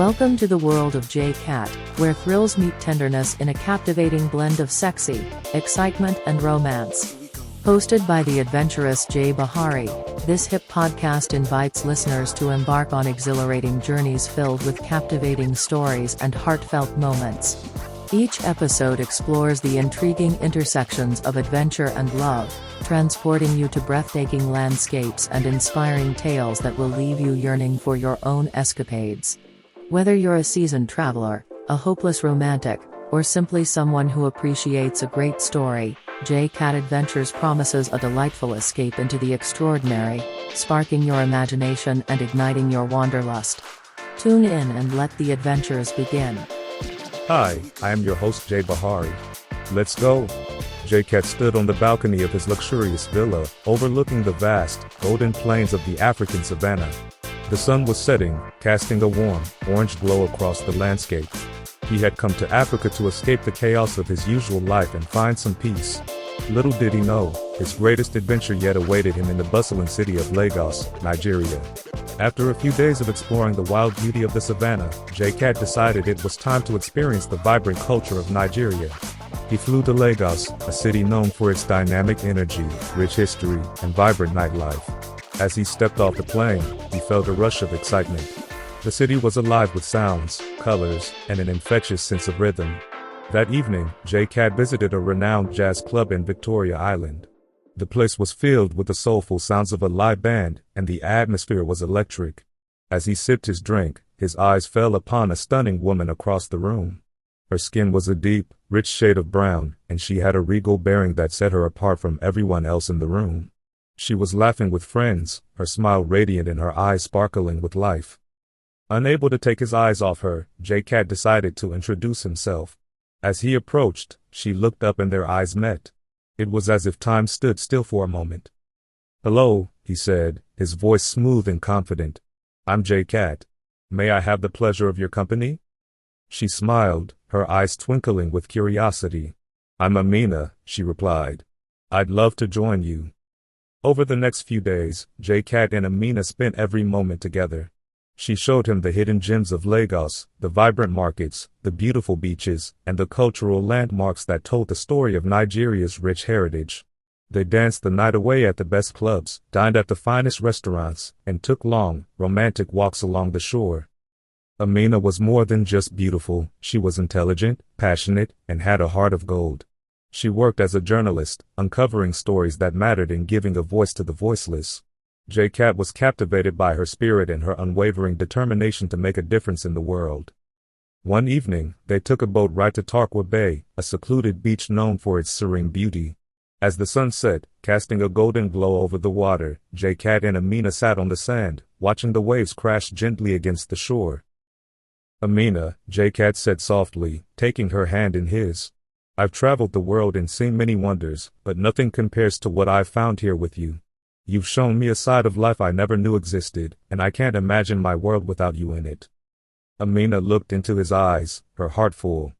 Welcome to the world of J-Cat, where thrills meet tenderness in a captivating blend of sexy, excitement and romance. Hosted by the adventurous Jay Bahari, this hip podcast invites listeners to embark on exhilarating journeys filled with captivating stories and heartfelt moments. Each episode explores the intriguing intersections of adventure and love, transporting you to breathtaking landscapes and inspiring tales that will leave you yearning for your own escapades. Whether you're a seasoned traveler, a hopeless romantic, or simply someone who appreciates a great story, J-Cat Adventures promises a delightful escape into the extraordinary, sparking your imagination and igniting your wanderlust. Tune in and let the adventures begin. Hi, I am your host Jay Bahari. Let's go! J-Cat stood on the balcony of his luxurious villa, overlooking the vast, golden plains of the African savannah. The sun was setting, casting a warm, orange glow across the landscape. He had come to Africa to escape the chaos of his usual life and find some peace. Little did he know, his greatest adventure yet awaited him in the bustling city of Lagos, Nigeria. After a few days of exploring the wild beauty of the savannah, J-Cat decided it was time to experience the vibrant culture of Nigeria. He flew to Lagos, a city known for its dynamic energy, rich history, and vibrant nightlife. As he stepped off the plane, he felt a rush of excitement. The city was alive with sounds, colors, and an infectious sense of rhythm. That evening, J-Cat visited a renowned jazz club in Victoria Island. The place was filled with the soulful sounds of a live band, and the atmosphere was electric. As he sipped his drink, his eyes fell upon a stunning woman across the room. Her skin was a deep, rich shade of brown, and she had a regal bearing that set her apart from everyone else in the room. She was laughing with friends, her smile radiant and her eyes sparkling with life. Unable to take his eyes off her, J-Cat decided to introduce himself. As he approached, she looked up and their eyes met. It was as if time stood still for a moment. "Hello," he said, his voice smooth and confident. "I'm J-Cat. May I have the pleasure of your company?" She smiled, her eyes twinkling with curiosity. "I'm Amina," she replied. "I'd love to join you." Over the next few days, J-Cat and Amina spent every moment together. She showed him the hidden gems of Lagos, the vibrant markets, the beautiful beaches, and the cultural landmarks that told the story of Nigeria's rich heritage. They danced the night away at the best clubs, dined at the finest restaurants, and took long, romantic walks along the shore. Amina was more than just beautiful, she was intelligent, passionate, and had a heart of gold. She worked as a journalist, uncovering stories that mattered and giving a voice to the voiceless. J-Cat was captivated by her spirit and her unwavering determination to make a difference in the world. One evening, they took a boat ride to Tarkwa Bay, a secluded beach known for its serene beauty. As the sun set, casting a golden glow over the water, J-Cat and Amina sat on the sand, watching the waves crash gently against the shore. "Amina," J-Cat said softly, taking her hand in his. "I've traveled the world and seen many wonders, but nothing compares to what I've found here with you. You've shown me a side of life I never knew existed, and I can't imagine my world without you in it." Amina looked into his eyes, her heart full.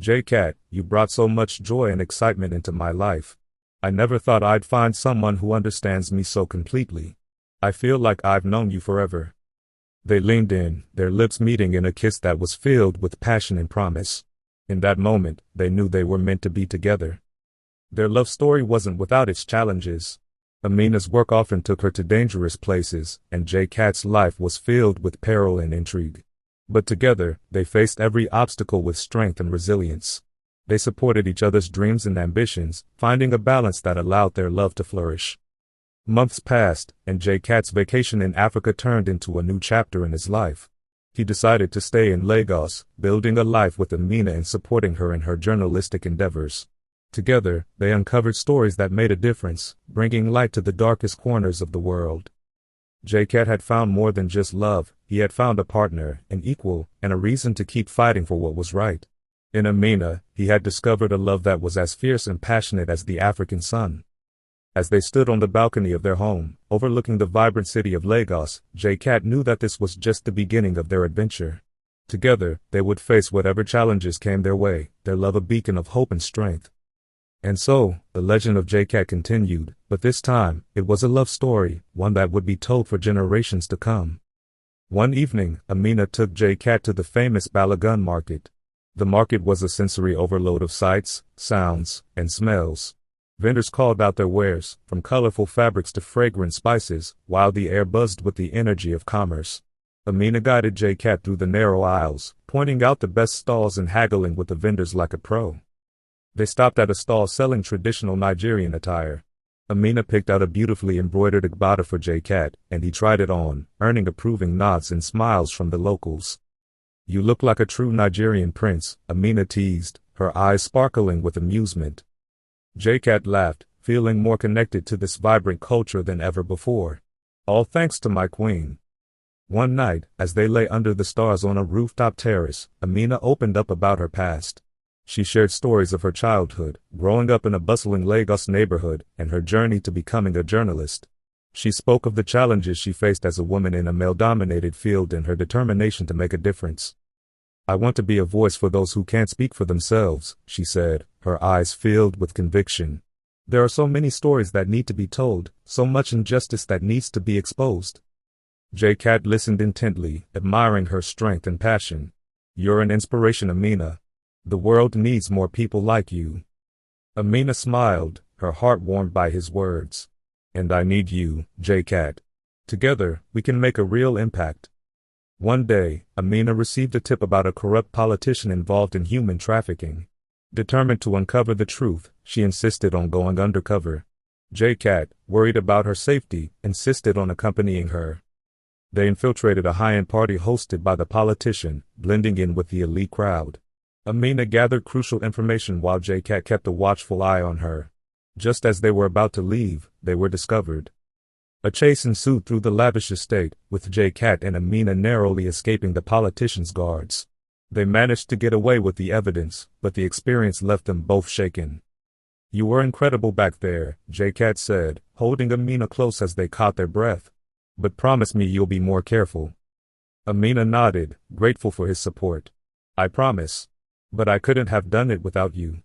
"J-Cat, you brought so much joy and excitement into my life. I never thought I'd find someone who understands me so completely. I feel like I've known you forever." They leaned in, their lips meeting in a kiss that was filled with passion and promise. In that moment, they knew they were meant to be together. Their love story wasn't without its challenges. Amina's work often took her to dangerous places, and J-Cat's life was filled with peril and intrigue. But together, they faced every obstacle with strength and resilience. They supported each other's dreams and ambitions, finding a balance that allowed their love to flourish. Months passed, and J-Cat's vacation in Africa turned into a new chapter in his life. He decided to stay in Lagos, building a life with Amina and supporting her in her journalistic endeavors. Together, they uncovered stories that made a difference, bringing light to the darkest corners of the world. J-Cat had found more than just love, he had found a partner, an equal, and a reason to keep fighting for what was right. In Amina, he had discovered a love that was as fierce and passionate as the African sun. As they stood on the balcony of their home, overlooking the vibrant city of Lagos, J-Cat knew that this was just the beginning of their adventure. Together, they would face whatever challenges came their way, their love a beacon of hope and strength. And so, the legend of J-Cat continued, but this time, it was a love story, one that would be told for generations to come. One evening, Amina took J-Cat to the famous Balagun market. The market was a sensory overload of sights, sounds, and smells. Vendors called out their wares, from colorful fabrics to fragrant spices, while the air buzzed with the energy of commerce. Amina guided J-Cat through the narrow aisles, pointing out the best stalls and haggling with the vendors like a pro. They stopped at a stall selling traditional Nigerian attire. Amina picked out a beautifully embroidered agbada for J-Cat, and he tried it on, earning approving nods and smiles from the locals. "You look like a true Nigerian prince," Amina teased, her eyes sparkling with amusement. J-Cat laughed, feeling more connected to this vibrant culture than ever before. "All thanks to my queen." One night, as they lay under the stars on a rooftop terrace, Amina opened up about her past. She shared stories of her childhood, growing up in a bustling Lagos neighborhood, and her journey to becoming a journalist. She spoke of the challenges she faced as a woman in a male-dominated field and her determination to make a difference. "I want to be a voice for those who can't speak for themselves," she said, her eyes filled with conviction. "There are so many stories that need to be told, so much injustice that needs to be exposed." J-Cat listened intently, admiring her strength and passion. "You're an inspiration, Amina. The world needs more people like you." Amina smiled, her heart warmed by his words. "And I need you, J-Cat. Together, we can make a real impact." One day, Amina received a tip about a corrupt politician involved in human trafficking. Determined to uncover the truth, she insisted on going undercover. J-Cat, worried about her safety, insisted on accompanying her. They infiltrated a high-end party hosted by the politician, blending in with the elite crowd. Amina gathered crucial information while J-Cat kept a watchful eye on her. Just as they were about to leave, they were discovered. A chase ensued through the lavish estate, with J-Cat and Amina narrowly escaping the politician's guards. They managed to get away with the evidence, but the experience left them both shaken. "You were incredible back there," J-Cat said, holding Amina close as they caught their breath. "But promise me you'll be more careful." Amina nodded, grateful for his support. "I promise. But I couldn't have done it without you."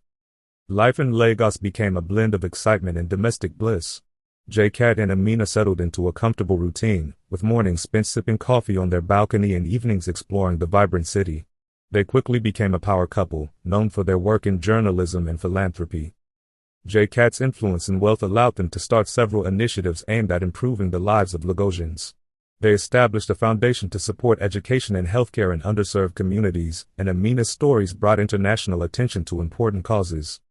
Life in Lagos became a blend of excitement and domestic bliss. J-Cat and Amina settled into a comfortable routine, with mornings spent sipping coffee on their balcony and evenings exploring the vibrant city. They quickly became a power couple, known for their work in journalism and philanthropy. J-Cat's influence and wealth allowed them to start several initiatives aimed at improving the lives of Lagosians. They established a foundation to support education and healthcare in underserved communities, and Amina's stories brought international attention to important causes.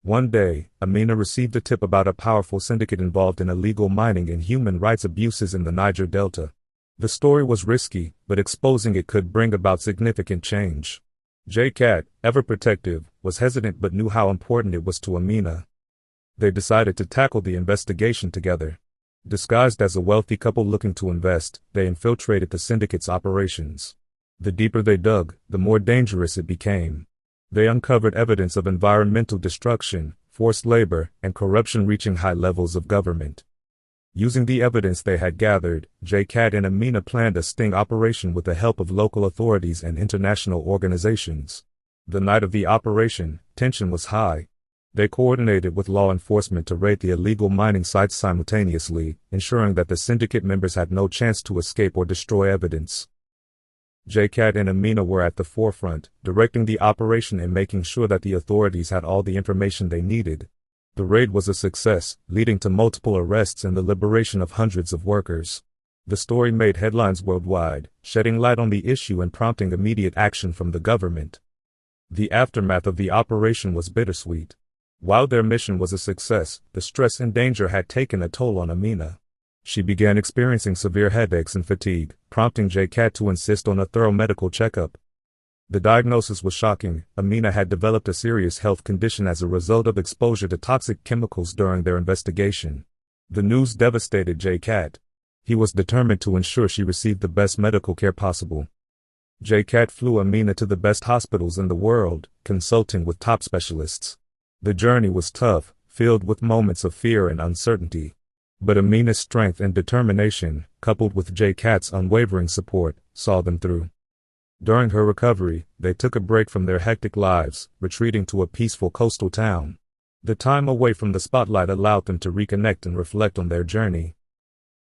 One day, Amina received a tip about a powerful syndicate involved in illegal mining and human rights abuses in the Niger Delta. The story was risky, but exposing it could bring about significant change. J-Cat, ever protective, was hesitant but knew how important it was to Amina. They decided to tackle the investigation together. Disguised as a wealthy couple looking to invest, they infiltrated the syndicate's operations. The deeper they dug, the more dangerous it became. They uncovered evidence of environmental destruction, forced labor, and corruption reaching high levels of government. Using the evidence they had gathered, J-Cat and Amina planned a sting operation with the help of local authorities and international organizations. The night of the operation, tension was high. They coordinated with law enforcement to raid the illegal mining sites simultaneously, ensuring that the syndicate members had no chance to escape or destroy evidence. J-Cat and Amina were at the forefront, directing the operation and making sure that the authorities had all the information they needed. The raid was a success, leading to multiple arrests and the liberation of hundreds of workers. The story made headlines worldwide, shedding light on the issue and prompting immediate action from the government. The aftermath of the operation was bittersweet. While their mission was a success, the stress and danger had taken a toll on Amina. She began experiencing severe headaches and fatigue, prompting J-Cat to insist on a thorough medical checkup. The diagnosis was shocking. Amina had developed a serious health condition as a result of exposure to toxic chemicals during their investigation. The news devastated J-Cat. He was determined to ensure she received the best medical care possible. J-Cat flew Amina to the best hospitals in the world, consulting with top specialists. The journey was tough, filled with moments of fear and uncertainty. But Amina's strength and determination, coupled with J-Cat's unwavering support, saw them through. During her recovery, they took a break from their hectic lives, retreating to a peaceful coastal town. The time away from the spotlight allowed them to reconnect and reflect on their journey.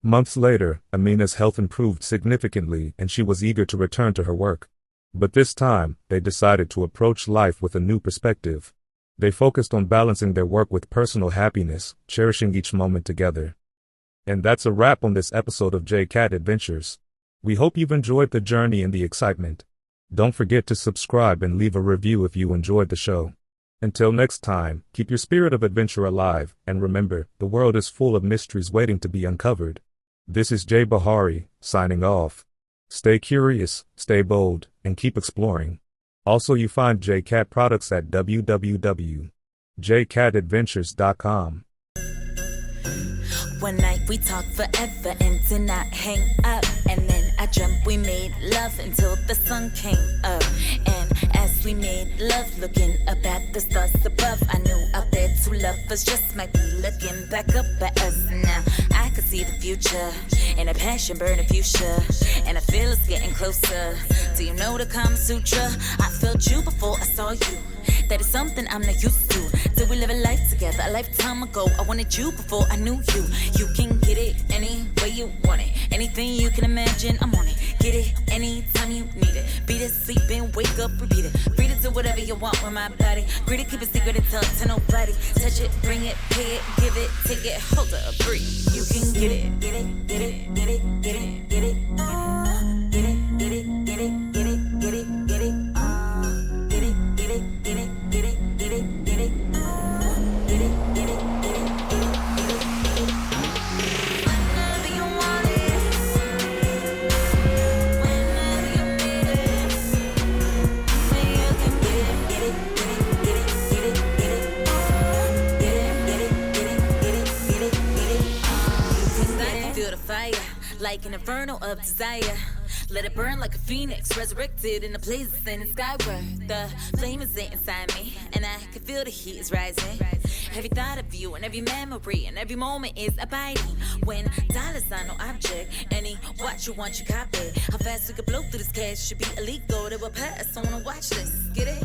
Months later, Amina's health improved significantly and she was eager to return to her work. But this time, they decided to approach life with a new perspective. They focused on balancing their work with personal happiness, cherishing each moment together. And that's a wrap on this episode of J-Cat Adventures. We hope you've enjoyed the journey and the excitement. Don't forget to subscribe and leave a review if you enjoyed the show. Until next time, keep your spirit of adventure alive, and remember, the world is full of mysteries waiting to be uncovered. This is Jay Bahari, signing off. Stay curious, stay bold, and keep exploring. Also, you find J-Cat products at www.jcatadventures.com. One night we talked forever and did not hang up. And then I dreamt we made love until the sun came up. And as we made love, looking up at the stars above, I knew out there two lovers just might be looking back up at us. Now I could see the future, and a passion burning fuchsia, and I feel it's getting closer. Do you know the Kama Sutra? I felt you before I saw you. That is something I'm not used to. Did we live a life together a lifetime ago? I wanted you before I knew you. You can get it any way you want it. Anything you can imagine, I'm on it. Get it anytime you need it. Beat it, sleep in, wake up, repeat it. Free to do whatever you want with my body. Free to keep it secret and tell it to nobody. Touch it, bring it, pay it, give it, take it, hold up, breathe. You can get it, get it, get it, get it, get it, get it. Get it, get it, get it, get it, get it, get it. Get it, get it, get it, get it, get it, get it. Get it, get it, get it, get it, get it, get it. Whenever you want it, whenever you need it, when you can get it, get it, get it, get it, get it, get it. Get it, get it, get it, get it, get it, get it. You can feel the fire, like an inferno of desire. Let it burn like a phoenix, resurrected in the places in the skyward. The flame is inside me, and I can feel the heat is rising. Every thought of you and every memory and every moment is abiding. When dollars are no object, any what you want, you copy. How fast we can blow through this cash should be illegal. They will pass on a watch list. Get it?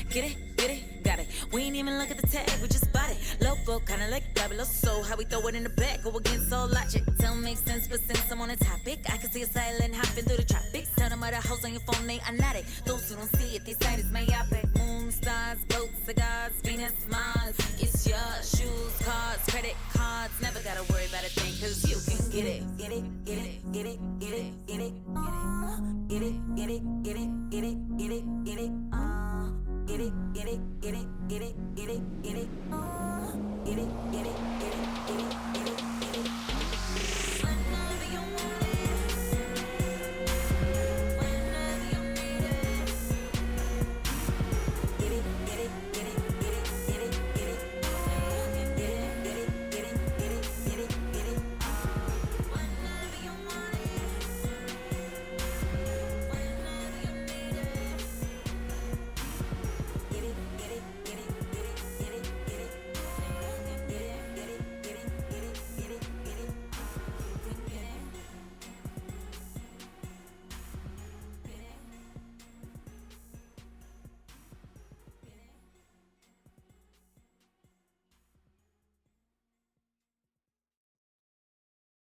Get it? Get it? Got it. We ain't even look at the tag, we just bought it. Logo, kinda like Fabuloso. How we throw it in the back, go against all logic. Don't make sense, but since I'm on the topic, I can see a silent hopping through the tropics. Tell them other hoes on your phone, they are not it. Those who don't see it, they sight is myopic. Moon, stars, boats, cigars, Venus, Mars. It's yours, shoes, cars, credit cards. Never gotta worry about a thing, cause you can get it. Get it, get it, get it, get it, get it. Get it, get it, get it, get it.